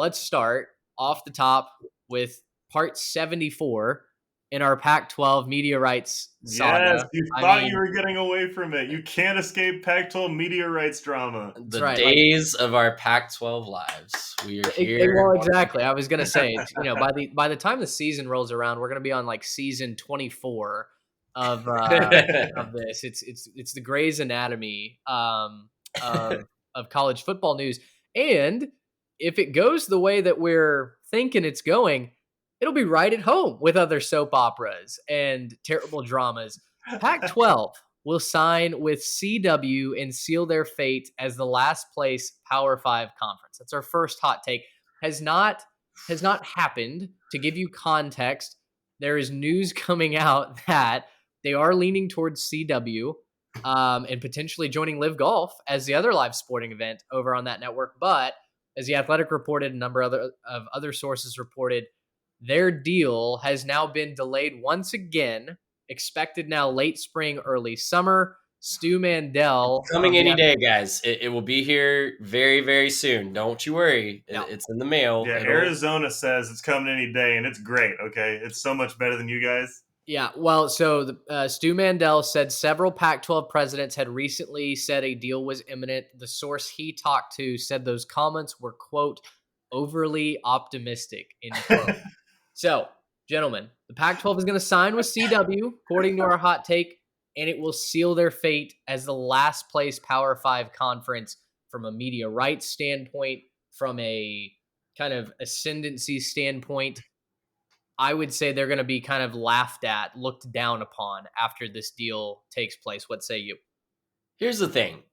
let's start off the top with part 74 in our Pac-12 media rights saga. Yes, you thought you were getting away from it. You can't escape Pac-12 media rights drama. The days of our Pac-12 lives. We are here. Well, exactly. I was gonna say, by the time the season rolls around, we're gonna be on like season 24 of this. It's the Grey's Anatomy of college football news, and if it goes the way that we're thinking it's going, it'll be right at home with other soap operas and terrible dramas. Pac-12 will sign with CW and seal their fate as the last place Power 5 conference. That's our first hot take. Has not happened. To give you context, there is news coming out that they are leaning towards CW and potentially joining Live Golf as the other live sporting event over on that network. But as The Athletic reported, a number of other sources reported, their deal has now been delayed once again. Expected now late spring, early summer. Stu Mandel. It's coming any day, guys. It will be here very, very soon. Don't you worry. No. It's in the mail. Yeah, Arizona says it's coming any day, and it's great, okay? It's so much better than you guys. Yeah, well, so Stu Mandel said several Pac-12 presidents had recently said a deal was imminent. The source he talked to said those comments were, quote, overly optimistic, end quote. So, gentlemen, the Pac-12 is going to sign with CW, according to our hot take, and it will seal their fate as the last place Power 5 conference from a media rights standpoint, from a kind of ascendancy standpoint. I would say they're going to be kind of laughed at, looked down upon after this deal takes place. What say you? Here's the thing.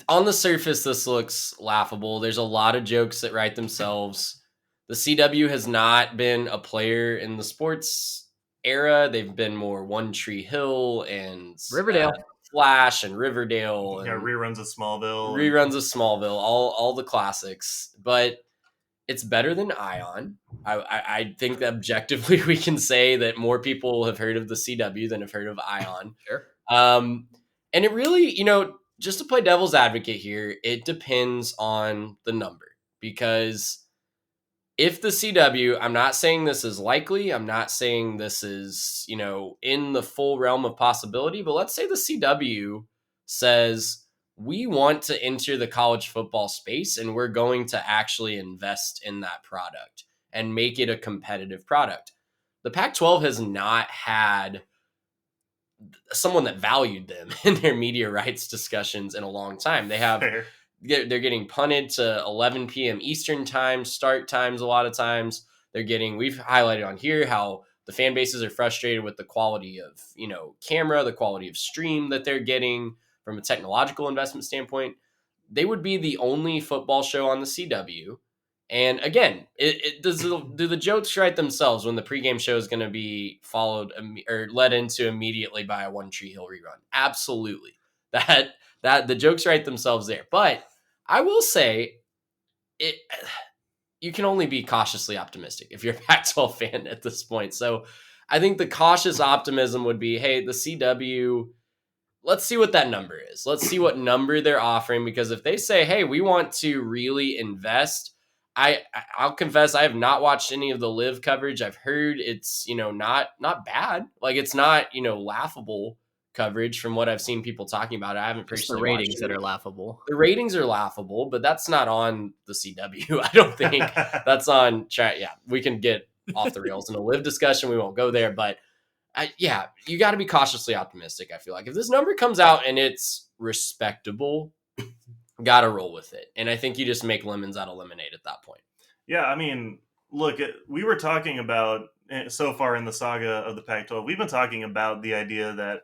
On the surface, this looks laughable. There's a lot of jokes that write themselves. The CW has not been a player in the sports era. They've been more One Tree Hill and Riverdale, Flash and Riverdale. And reruns of Smallville. All the classics. But it's better than Ion. I think that objectively we can say that more people have heard of the CW than have heard of Ion. Sure. And it really, just to play devil's advocate here, it depends on the number. Because if the CW, I'm not saying this is likely, I'm not saying this is, in the full realm of possibility, but let's say the CW says, we want to enter the college football space and we're going to actually invest in that product and make it a competitive product. The Pac-12 has not had someone that valued them in their media rights discussions in a long time. They're getting punted to 11 p.m. Eastern time, start times a lot of times. We've highlighted on here how the fan bases are frustrated with the quality of, camera, the quality of stream that they're getting. From a technological investment standpoint, they would be the only football show on the CW. And again, do the jokes write themselves when the pregame show is going to be followed or led into immediately by a One Tree Hill rerun? Absolutely. That the jokes write themselves there. But I will say you can only be cautiously optimistic if you're a Pac-12 fan at this point. So I think the cautious optimism would be, hey, the CW, let's see what that number is. Let's see what number they're offering, because if they say, hey, we want to really invest, I'll confess I have not watched any of the live coverage. I've heard it's, not bad. Like, it's not, laughable coverage from what I've seen people talking about. I haven't personally watched the ratings that are laughable. The ratings are laughable, but that's not on the CW. I don't think that's on chat. Yeah, we can get off the rails in a live discussion. We won't go there, but you got to be cautiously optimistic. I feel like if this number comes out and it's respectable, got to roll with it. And I think you just make lemons out of lemonade at that point. Yeah, I mean, look, we were talking about, so far in the saga of the Pac-12, we've been talking about the idea that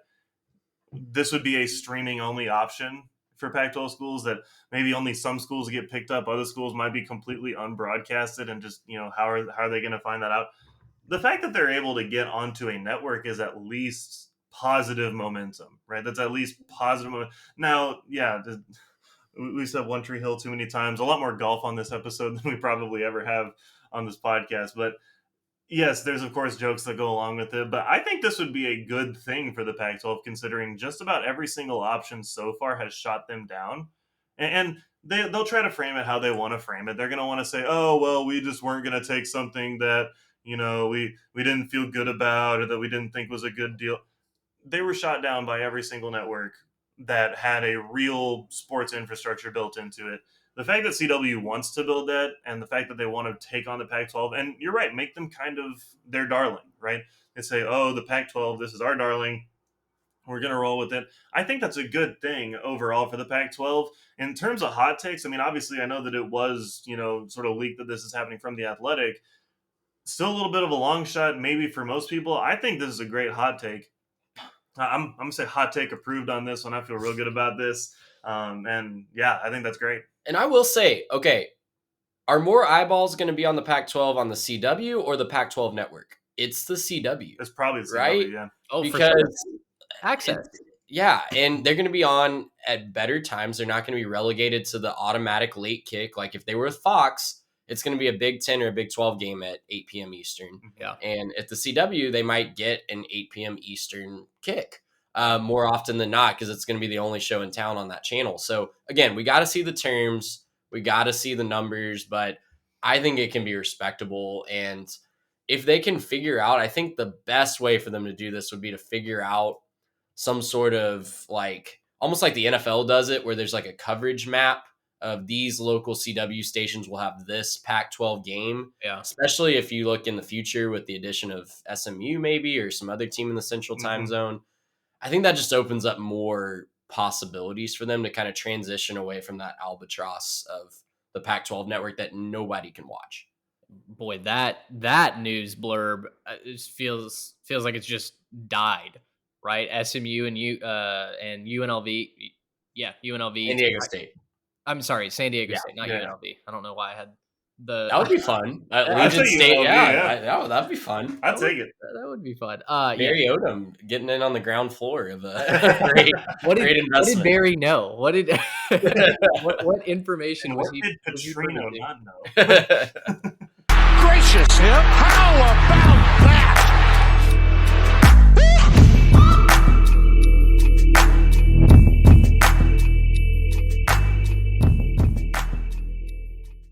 this would be a streaming-only option for Pac-12 schools, that maybe only some schools get picked up, other schools might be completely unbroadcasted, and just, how are they going to find that out? The fact that they're able to get onto a network is at least positive momentum, right? That's at least positive momentum. Now, yeah, we said One Tree Hill too many times. A lot more golf on this episode than we probably ever have on this podcast. But yes, there's of course jokes that go along with it. But I think this would be a good thing for the Pac-12, considering just about every single option so far has shot them down. and they'll try to frame it how they want to frame it. They're going to want to say, oh, well, we just weren't going to take something that, we didn't feel good about, or that we didn't think was a good deal. They were shot down by every single network that had a real sports infrastructure built into it. The fact that CW wants to build that, and the fact that they want to take on the Pac-12, and you're right, make them kind of their darling, right? They say, oh, the Pac-12, this is our darling. We're going to roll with it. I think that's a good thing overall for the Pac-12. In terms of hot takes, I mean, obviously I know that it was, sort of leaked that this is happening from The Athletic. Still a little bit of a long shot, maybe for most people. I think this is a great hot take. I'm going to say hot take approved on this one. I feel real good about this. And yeah, I think that's great. And I will say, okay, are more eyeballs going to be on the Pac-12 on the CW or the Pac-12 network? It's the CW. It's probably the CW, right? yeah. Oh, because for sure. Access. Yeah, and they're going to be on at better times. They're not going to be relegated to the automatic late kick. Like if they were with Fox, it's going to be a Big 10 or a Big 12 game at 8 p.m. Eastern. Yeah. And at the CW, they might get an 8 p.m. Eastern kick more often than not, because it's going to be the only show in town on that channel. So again, we got to see the terms. We got to see the numbers, but I think it can be respectable. And if they can figure out, I think the best way for them to do this would be to figure out some sort of like, almost like the NFL does it, where there's like a coverage map of these local CW stations will have this Pac-12 game. Yeah. Especially if you look in the future with the addition of SMU maybe, or some other team in the central time zone. I think that just opens up more possibilities for them to kind of transition away from that albatross of the Pac-12 network that nobody can watch. Boy, that news blurb feels like it's just died, right? SMU and UNLV, UNLV. San Diego State. I'm sorry, San Diego State, not UNLV. I don't know why I had the. That would be fun. I'd Legion take State, UNLV, that'd be fun. I'd take it. That would be fun. Barry Odom getting in on the ground floor of a great investment. What did Barry know? What did what information was he? What did Petrino not know? Gracious him! How about